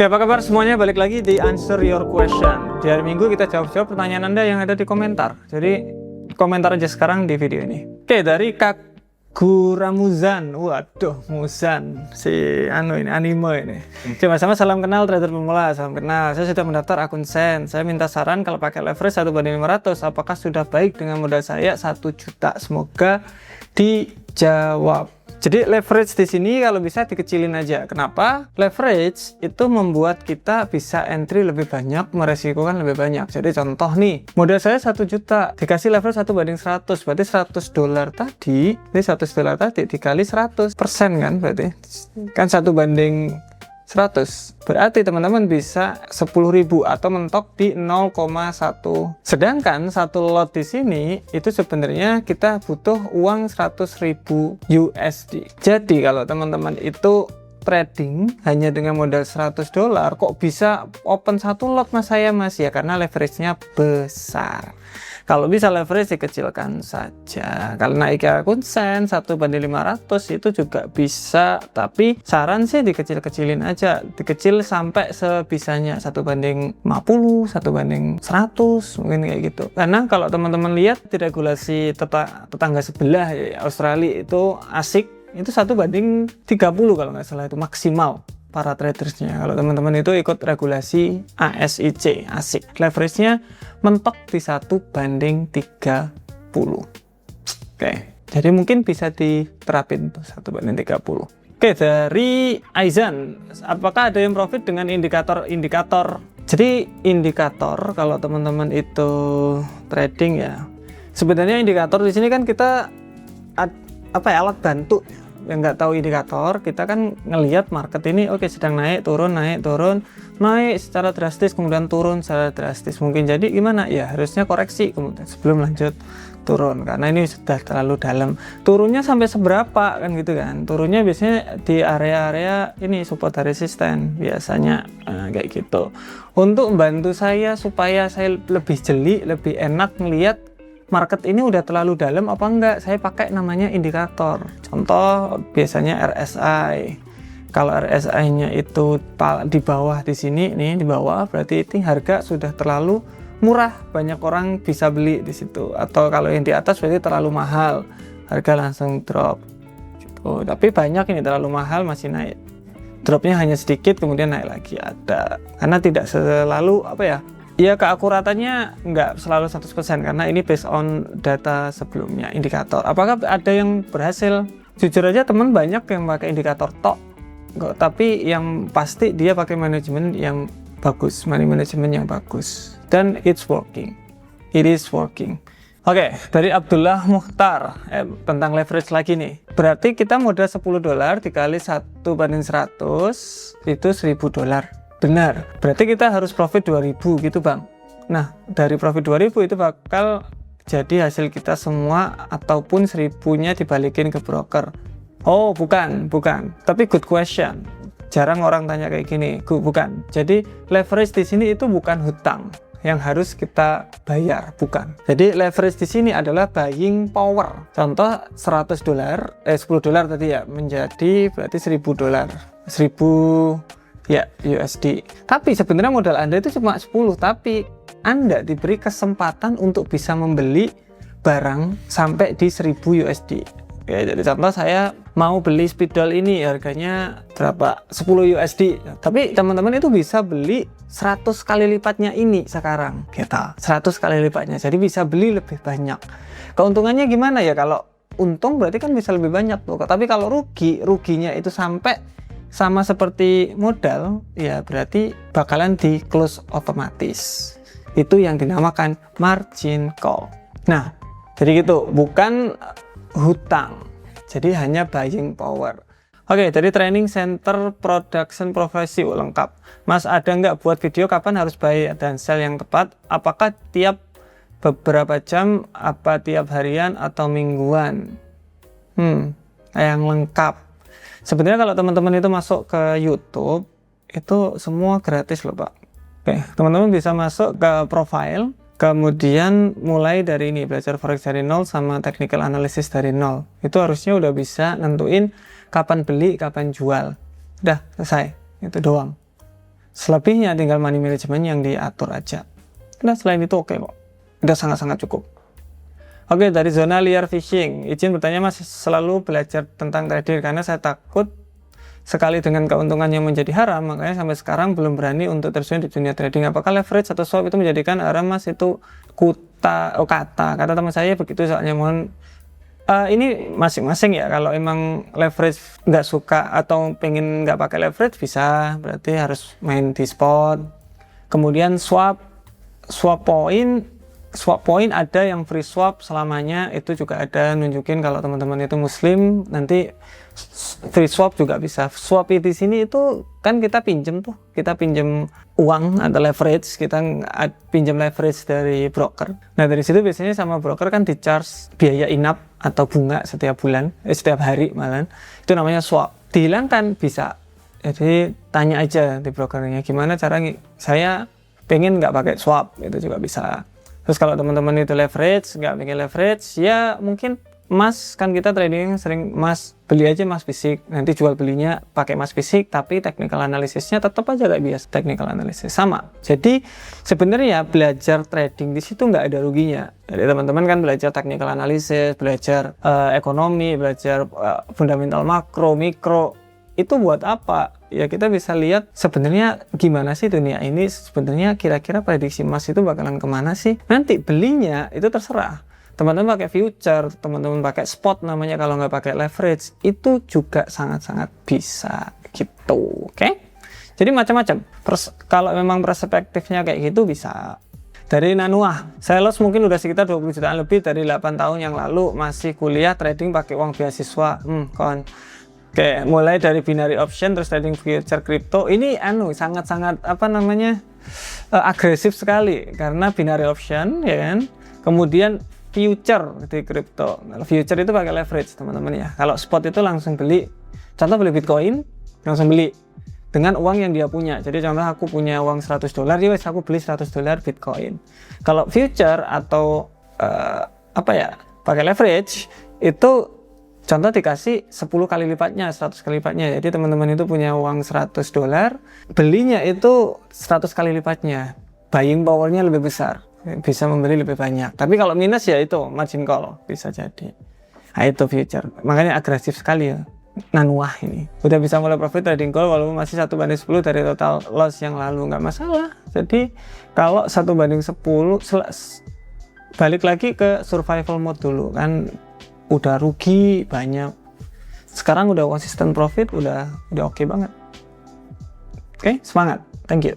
Oke, apa kabar semuanya? Balik lagi di Answer Your Question. Di hari Minggu kita jawab-jawab pertanyaan Anda yang ada di komentar. Jadi komentar aja sekarang di video ini. Oke, dari Kaguramuzan. Waduh, Muzan. Si ini anime ini. Sama-sama salam kenal trader pemula. Salam kenal. Saya sudah mendaftar akun Sen. Saya minta saran kalau pakai leverage 1/500 apakah sudah baik dengan modal saya 1 juta? Semoga dijawab. Jadi leverage di sini kalau bisa dikecilin aja. Kenapa? Leverage itu membuat kita bisa entry lebih banyak, meresikokan lebih banyak. Jadi contoh nih, modal saya 1 juta, dikasih leverage 1/100, berarti $100 tadi, ini $100 tadi dikali 100% kan berarti. Kan 1/100. Berarti teman-teman bisa 10.000 atau mentok di 0,1. Sedangkan satu lot di sini itu sebenarnya kita butuh uang 100.000 USD. Jadi kalau teman-teman itu trading hanya dengan modal $100 kok bisa open satu lot mas saya mas ya, karena leverage-nya besar. Kalau bisa leverage dikecilkan saja. Kalau naik ke akun Sen 1/500 itu juga bisa, tapi saran sih dikecil-kecilin aja, dikecil sampai sebisanya 1/50, 1/100 mungkin kayak gitu. Karena kalau teman-teman lihat di regulasi tetangga sebelah ya, Australia itu asik itu 1/30 kalau nggak salah, itu maksimal para tradersnya. Kalau teman-teman itu ikut regulasi ASIC, asik, leverage-nya mentok di 1/30. Oke, jadi mungkin bisa diterapin tuh 1/30. Oke, dari Aizan, apakah ada yang profit dengan indikator? Jadi indikator kalau teman-teman itu trading ya, sebenarnya indikator di sini kan kita alat bantu. Yang nggak tahu indikator, kita kan ngelihat market ini oke sedang naik turun naik secara drastis, kemudian turun secara drastis. Mungkin jadi gimana ya, harusnya koreksi kemudian sebelum lanjut turun, karena ini sudah terlalu dalam. Turunnya sampai seberapa kan gitu kan, turunnya biasanya di area-area ini support resisten biasanya, kayak gitu. Untuk membantu saya supaya saya lebih jeli, lebih enak melihat market ini udah terlalu dalam apa enggak, saya pakai namanya indikator. Contoh biasanya RSI. Kalau RSI-nya itu di bawah di sini nih, di bawah berarti ini harga sudah terlalu murah, banyak orang bisa beli di situ. Atau kalau yang di atas berarti terlalu mahal, harga langsung drop. Gitu. Tapi banyak ini terlalu mahal masih naik. Dropnya hanya sedikit kemudian naik lagi ada. Karena tidak selalu ya keakuratannya nggak selalu 100% karena ini based on data sebelumnya, indikator. Apakah ada yang berhasil? Jujur aja teman banyak yang pakai indikator tok, tapi yang pasti dia pakai manajemen yang bagus, money management yang bagus, dan it is working. Oke, dari Abdullah Mukhtar tentang leverage lagi nih. Berarti kita modal $10 dikali 1/100 itu $1.000. Benar, berarti kita harus profit 2.000 gitu bang. Nah, dari profit 2.000 itu bakal jadi hasil kita semua ataupun 1.000-nya dibalikin ke broker. Oh, bukan. Tapi good question. Jarang orang tanya kayak gini. Bukan. Jadi leverage di sini itu bukan hutang yang harus kita bayar, bukan. Jadi leverage di sini adalah buying power. Contoh $100, $10 tadi ya, menjadi berarti $1.000. 1.000 ya USD. Tapi sebenarnya modal Anda itu cuma 10, tapi Anda diberi kesempatan untuk bisa membeli barang sampai di 1.000 USD. Ya, jadi contoh saya mau beli spidol ini harganya berapa? 10 USD. Tapi teman-teman itu bisa beli 100 kali lipatnya ini sekarang. Kita 100 kali lipatnya. Jadi bisa beli lebih banyak. Keuntungannya gimana ya? Kalau untung berarti kan bisa lebih banyak tuh. Tapi kalau ruginya itu sampai sama seperti modal, ya berarti bakalan di close otomatis. Itu yang dinamakan margin call. Nah, jadi gitu, bukan hutang. Jadi hanya buying power. Oke, dari Training Center Production Profesi lengkap. Mas, ada nggak buat video kapan harus buy dan sell yang tepat? Apakah tiap beberapa jam, apa tiap harian atau mingguan? Yang lengkap. Sebenarnya kalau teman-teman itu masuk ke YouTube itu semua gratis loh Pak. Oke, teman-teman bisa masuk ke profile, kemudian mulai dari ini belajar forex dari nol sama technical analysis dari nol. Itu harusnya udah bisa nentuin kapan beli, kapan jual. Udah selesai, itu doang. Selebihnya tinggal money management yang diatur aja. Nah, selain itu oke kok. Udah sangat-sangat cukup. Oke, dari zona liar fishing. Izin bertanya Mas, selalu belajar tentang trading karena saya takut sekali dengan keuntungannya menjadi haram, makanya sampai sekarang belum berani untuk terjun di dunia trading. Apakah leverage atau swap itu menjadikan haram Mas? Itu kata teman saya begitu soalnya. Mohon ini masing-masing ya. Kalau emang leverage nggak suka atau pengen nggak pakai leverage bisa, berarti harus main di spot. Kemudian swap point ada yang free swap selamanya, itu juga ada nunjukin kalau teman-teman itu muslim nanti free swap juga bisa. Swap di sini itu kan kita pinjem uang atau leverage, kita pinjam leverage dari broker. Nah dari situ biasanya sama broker kan di charge biaya in-up atau bunga setiap bulan, setiap hari malah, itu namanya swap. Dihilangkan bisa, jadi tanya aja di brokernya gimana cara saya pengen nggak pakai swap, itu juga bisa. Terus kalau teman-teman itu leverage, nggak pengen leverage, ya mungkin emas, kan kita trading sering emas, beli aja emas fisik, nanti jual belinya pakai emas fisik, tapi technical analysisnya tetap aja kayak biasa, technical analysis sama. Jadi sebenarnya belajar trading di situ nggak ada ruginya. Jadi teman-teman kan belajar technical analysis, belajar ekonomi, belajar fundamental makro, mikro, itu buat apa? Ya kita bisa lihat sebenarnya gimana sih dunia ini, sebenarnya kira-kira prediksi emas itu bakalan kemana sih. Nanti belinya itu terserah. Teman-teman pakai future, teman-teman pakai spot namanya kalau nggak pakai leverage, itu juga sangat-sangat bisa gitu. Oke? Jadi macam-macam. Kalau memang perspektifnya kayak gitu bisa. Dari Nanuah, saya los mungkin udah sekitar 20 jutaan lebih dari 8 tahun yang lalu, masih kuliah trading pakai uang beasiswa. Kawan. Oke, mulai dari binary option terus trading future crypto ini sangat-sangat agresif sekali karena binary option ya kan. Kemudian future di crypto. Kalau future itu pakai leverage teman-teman ya. Kalau spot itu langsung beli. Contoh beli Bitcoin, langsung beli dengan uang yang dia punya. Jadi contoh aku punya uang $100, ya wes aku beli $100 Bitcoin. Kalau future atau pakai leverage itu contoh dikasih 10 kali lipatnya, 100 kali lipatnya. Jadi teman-teman itu punya uang $100, belinya itu 100 kali lipatnya. Buying powernya lebih besar, bisa membeli lebih banyak. Tapi kalau minus ya itu margin call bisa jadi. Nah itu future. Makanya agresif sekali ya. Nanuah ini udah bisa mulai profit trading call walaupun masih 1/10 dari total loss yang lalu, nggak masalah. Jadi kalau 1/10 balik lagi ke survival mode dulu kan. Udah rugi banyak, sekarang udah konsisten profit, udah oke banget. Oke, semangat, thank you.